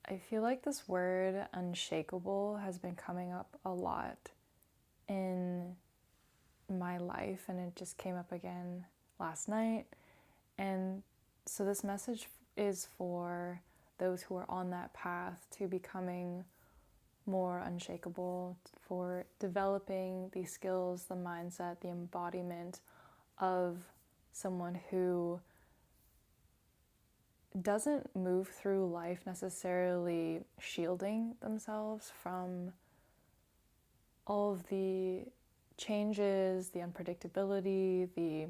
I feel like this word unshakable has been coming up a lot in my life, and it just came up again last night. And so, this message is for those who are on that path to becoming more unshakable, for developing the skills, the mindset, the embodiment of someone who doesn't move through life necessarily shielding themselves from all of the changes, the unpredictability, the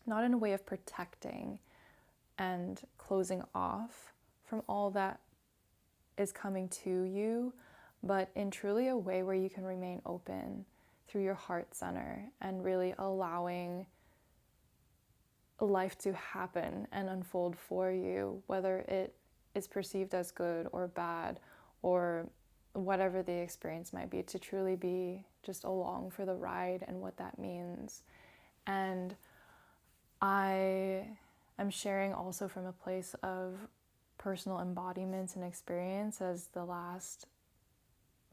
not in a way of protecting and closing off from all that is coming to you, but in truly a way where you can remain open through your heart center and really allowing life to happen and unfold for you, whether it is perceived as good or bad or whatever the experience might be, to truly be just along for the ride and what that means. And I am sharing also from a place of personal embodiment and experience, as the last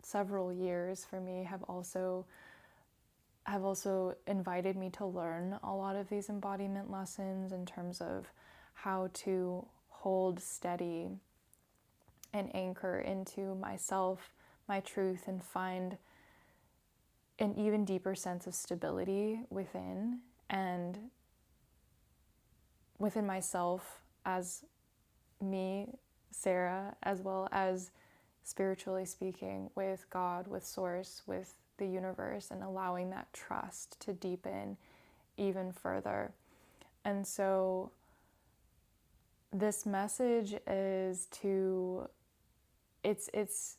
several years for me have also invited me to learn a lot of these embodiment lessons in terms of how to hold steady and anchor into myself, my truth, and find an even deeper sense of stability within myself as me, Sarah, as well as spiritually speaking with God, with Source, with the universe, and allowing that trust to deepen even further. And so this message is it's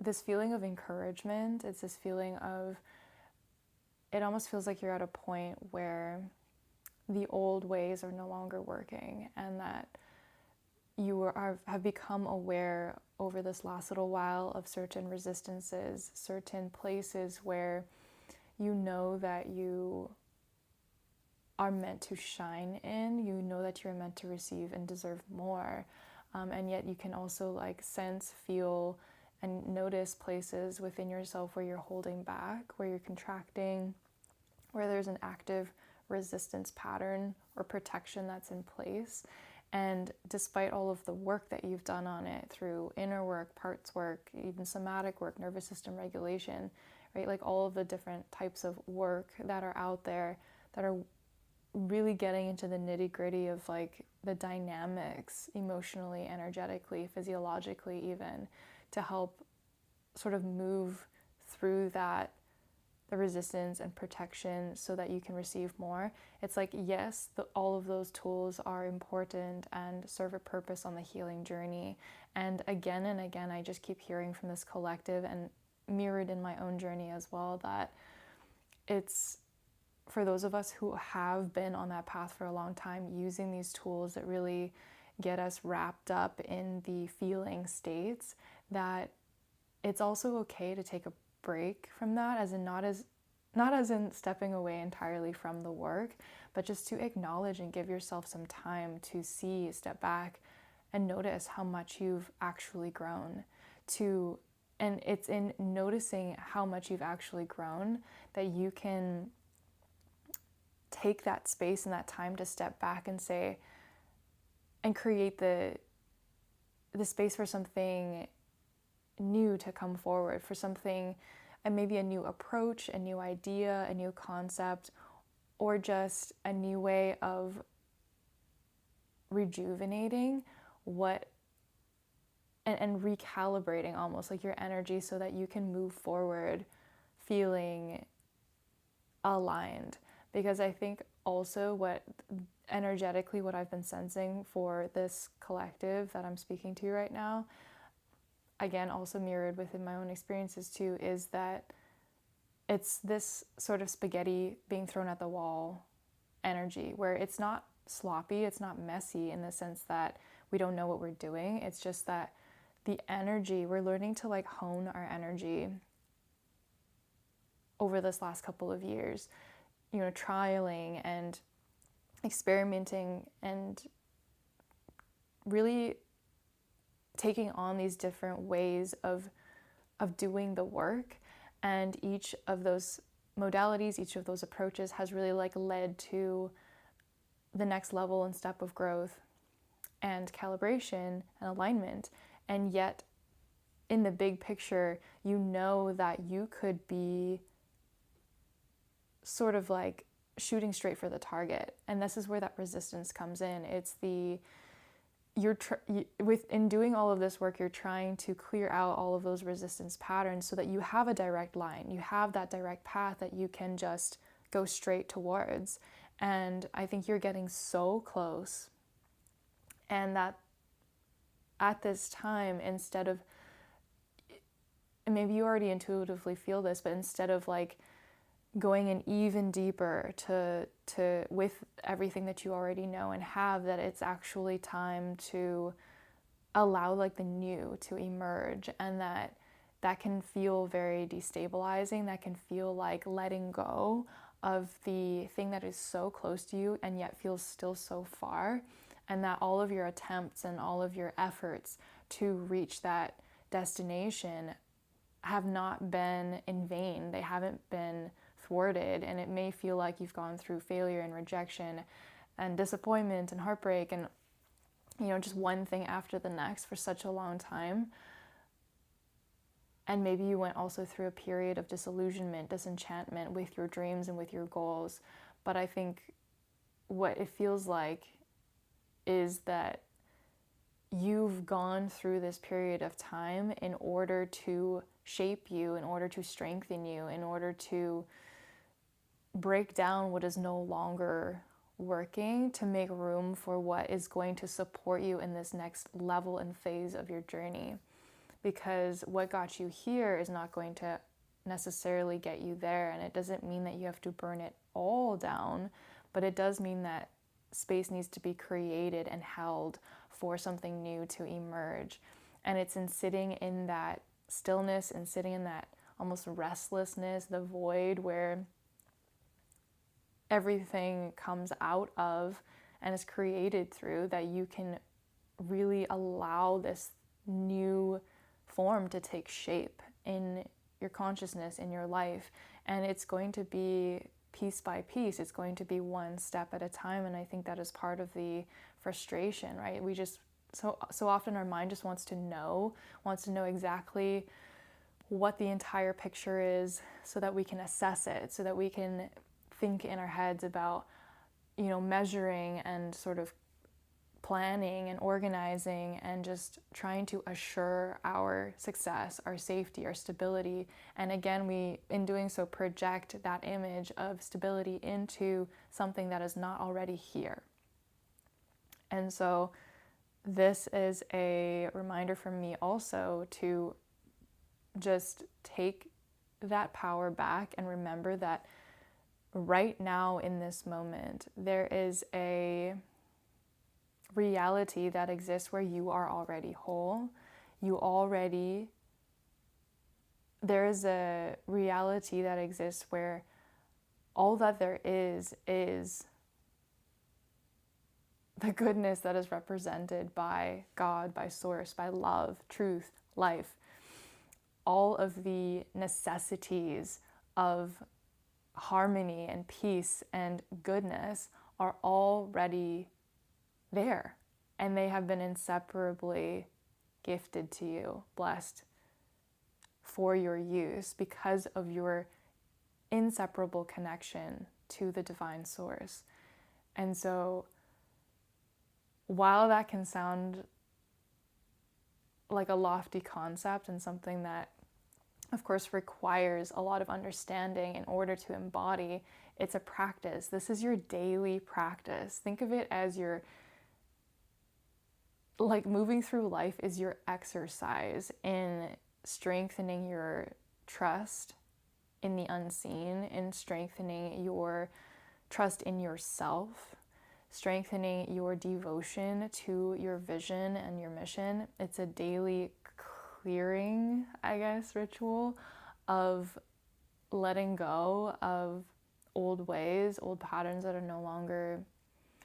this feeling of encouragement. It's this feeling of, it almost feels like you're at a point where the old ways are no longer working, and that you have become aware over this last little while of certain resistances, certain places where you know that you are meant to shine in, you know that you're meant to receive and deserve more, and yet you can also like sense, feel, and notice places within yourself where you're holding back, where you're contracting, where there's an active resistance pattern or protection that's in place. And despite all of the work that you've done on it through inner work, parts work, even somatic work, nervous system regulation, right? Like all of the different types of work that are out there that are really getting into the nitty gritty of like the dynamics emotionally, energetically, physiologically, even to help sort of move through that, the resistance and protection, so that you can receive more. It's like, yes, all of those tools are important and serve a purpose on the healing journey. And again, I just keep hearing from this collective and mirrored in my own journey as well, that it's for those of us who have been on that path for a long time, using these tools that really get us wrapped up in the feeling states, that it's also okay to take a break from that, as in not as in stepping away entirely from the work, but just to acknowledge and give yourself some time to see, step back, and notice how much you've actually grown. And it's in noticing how much you've actually grown that you can take that space and that time to step back and say, and create the space for something new to come forward, for something, and maybe a new approach, a new idea, a new concept, or just a new way of rejuvenating what and recalibrating almost like your energy, so that you can move forward feeling aligned. Because I think also what energetically what I've been sensing for this collective that I'm speaking to right now, again, also mirrored within my own experiences too, is that it's this sort of spaghetti being thrown at the wall energy, where it's not sloppy, it's not messy in the sense that we don't know what we're doing. It's just that the energy, we're learning to like hone our energy over this last couple of years, trialing and experimenting and really taking on these different ways of doing the work. And each of those modalities, each of those approaches has really like led to the next level and step of growth and calibration and alignment. And yet in the big picture, you know that you could be sort of like shooting straight for the target. And this is where that resistance comes in. It's in doing all of this work, you're trying to clear out all of those resistance patterns so that you have a direct line. You have that direct path that you can just go straight towards. And I think you're getting so close. And that at this time, instead of, and maybe you already intuitively feel this, but instead of like going in even deeper to with everything that you already know and have, that it's actually time to allow like the new to emerge. And that can feel very destabilizing. That can feel like letting go of the thing that is so close to you and yet feels still so far, and that all of your attempts and all of your efforts to reach that destination have not been in vain. They haven't been thwarted, and it may feel like you've gone through failure and rejection and disappointment and heartbreak and, you know, just one thing after the next for such a long time. And maybe you went also through a period of disillusionment, disenchantment with your dreams and with your goals. But I think what it feels like is that you've gone through this period of time in order to shape you, in order to strengthen you, in order to break down what is no longer working, to make room for what is going to support you in this next level and phase of your journey. Because what got you here is not going to necessarily get you there, and it doesn't mean that you have to burn it all down, but it does mean that space needs to be created and held for something new to emerge. And it's in sitting in that stillness and sitting in that almost restlessness, the void where everything comes out of and is created through, that you can really allow this new form to take shape in your consciousness, in your life. And it's going to be piece by piece. It's going to be one step at a time. And I think that is part of the frustration, right? We just, so often our mind just wants to know exactly what the entire picture is so that we can assess it, so that we can think in our heads about, you know, measuring and sort of planning and organizing and just trying to assure our success, our safety, our stability. And again, we, in doing so, project that image of stability into something that is not already here. And so this is a reminder for me also to just take that power back and remember that right now in this moment, there is a reality that exists where you are already whole. There is a reality that exists where all that there is the goodness that is represented by God, by Source, by love, truth, life. All of the necessities of harmony and peace and goodness are already there, and they have been inseparably gifted to you, blessed for your use because of your inseparable connection to the divine source. And so while that can sound like a lofty concept and something that of course requires a lot of understanding in order to embody, it's a practice. This is your daily practice. Think of it as your, like, moving through life is your exercise in strengthening your trust in the unseen, in strengthening your trust in yourself, strengthening your devotion to your vision and your mission. It's a daily clearing, I guess, ritual of letting go of old ways, old patterns that are no longer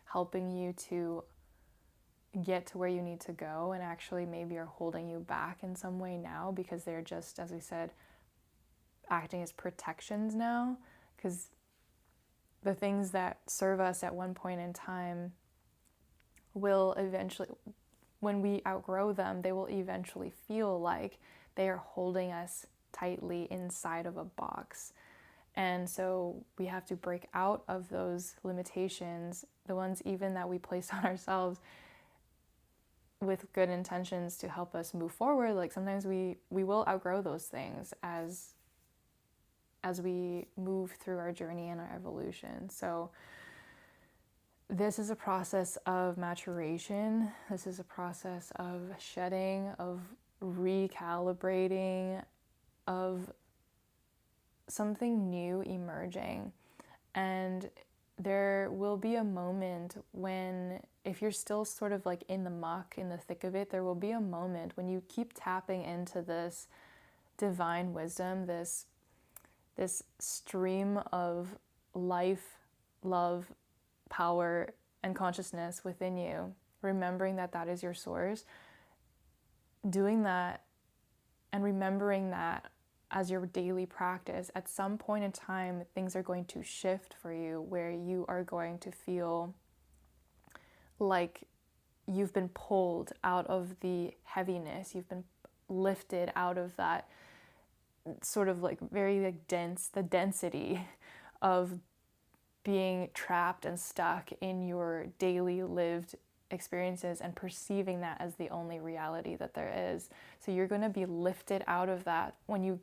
helping you to get to where you need to go, and actually maybe are holding you back in some way now because they're just, as we said, acting as protections now. Because the things that serve us at one point in time will eventually, when we outgrow them, they will eventually feel like they are holding us tightly inside of a box. And so we have to break out of those limitations, the ones even that we place on ourselves, with good intentions to help us move forward. Like sometimes we will outgrow those things as we move through our journey and our evolution. So this is a process of maturation. This is a process of shedding, of recalibrating, of something new emerging. And there will be a moment when, if you're still sort of like in the muck, in the thick of it, there will be a moment when you keep tapping into this divine wisdom, this stream of life, love, power, and consciousness within you, remembering that that is your source, doing that and remembering that as your daily practice, at some point in time, things are going to shift for you where you are going to feel like you've been pulled out of the heaviness, you've been lifted out of that sort of like very like dense, the density of being trapped and stuck in your daily lived experiences and perceiving that as the only reality that there is. So you're going to be lifted out of that when you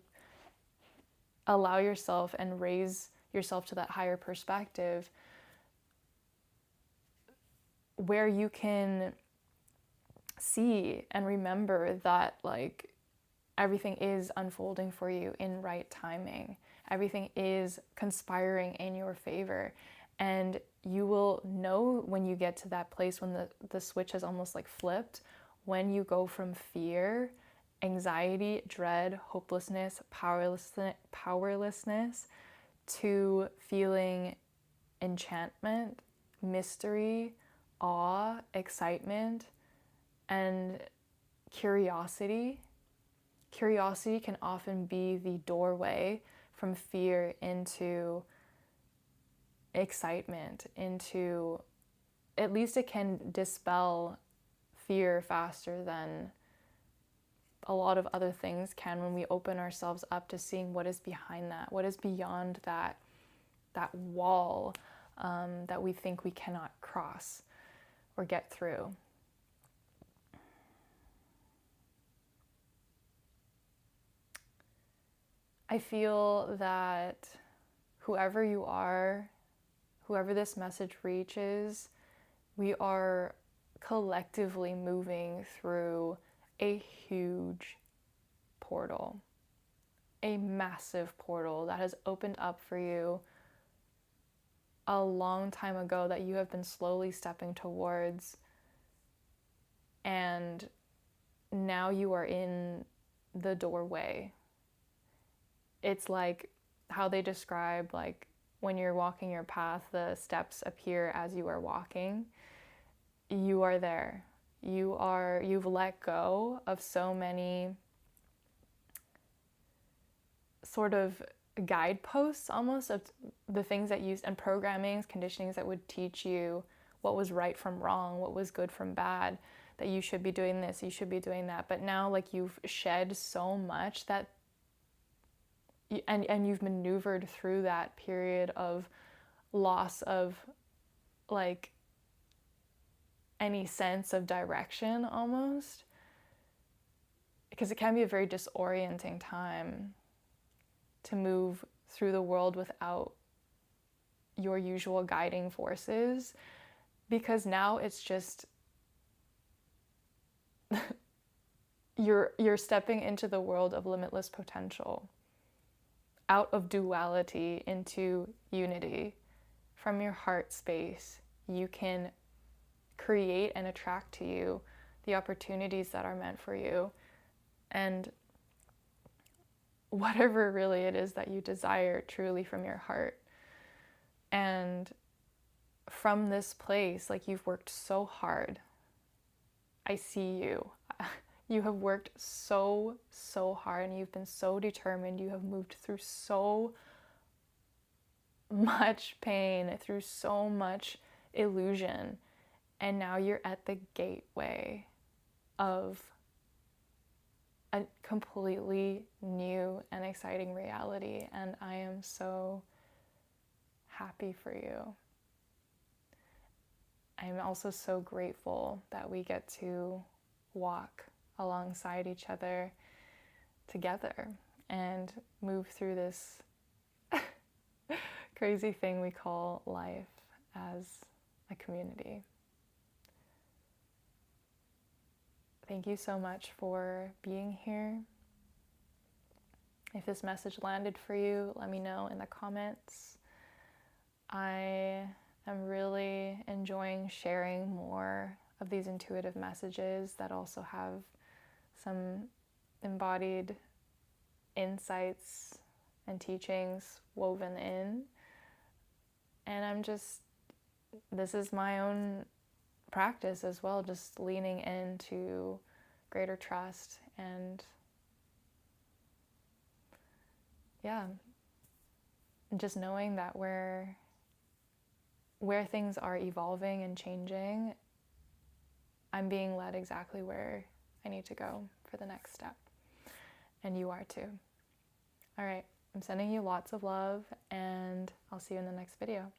allow yourself and raise yourself to that higher perspective, where you can see and remember that like everything is unfolding for you in right timing. Everything is conspiring in your favor. And you will know when you get to that place when the switch has almost like flipped, when you go from fear, anxiety, dread, hopelessness, powerlessness to feeling enchantment, mystery, awe, excitement, and curiosity. Curiosity can often be the doorway from fear into excitement, into, at least it can dispel fear faster than a lot of other things can when we open ourselves up to seeing what is behind that, what is beyond that wall that we think we cannot cross or get through. I feel that whoever you are, whoever this message reaches, we are collectively moving through a huge portal, a massive portal that has opened up for you a long time ago that you have been slowly stepping towards, and now you are in the doorway. It's like how they describe, like when you're walking your path, the steps appear as you are walking. You are there. You've let go of so many sort of guideposts almost of the things that you, and programmings, conditionings that would teach you what was right from wrong, what was good from bad, that you should be doing this, you should be doing that. But now like you've shed so much that and you've maneuvered through that period of loss of like any sense of direction almost, because it can be a very disorienting time to move through the world without your usual guiding forces, because now it's just you're stepping into the world of limitless potential, out of duality into unity. From your heart space, you can create and attract to you the opportunities that are meant for you, and whatever really it is that you desire truly from your heart. And from this place, like you've worked so hard I see you. You have worked so, so hard and you've been so determined. You have moved through so much pain, through so much illusion. And now you're at the gateway of a completely new and exciting reality. And I am so happy for you. I'm also so grateful that we get to walk alongside each other together and move through this crazy thing we call life as a community. Thank you so much for being here. If this message landed for you, let me know in the comments. I am really enjoying sharing more of these intuitive messages that also have some embodied insights and teachings woven in. And this is my own practice as well, just leaning into greater trust and just knowing that where things are evolving and changing, I'm being led exactly where I need to go for the next step. And you are too. All right, I'm sending you lots of love, and I'll see you in the next video.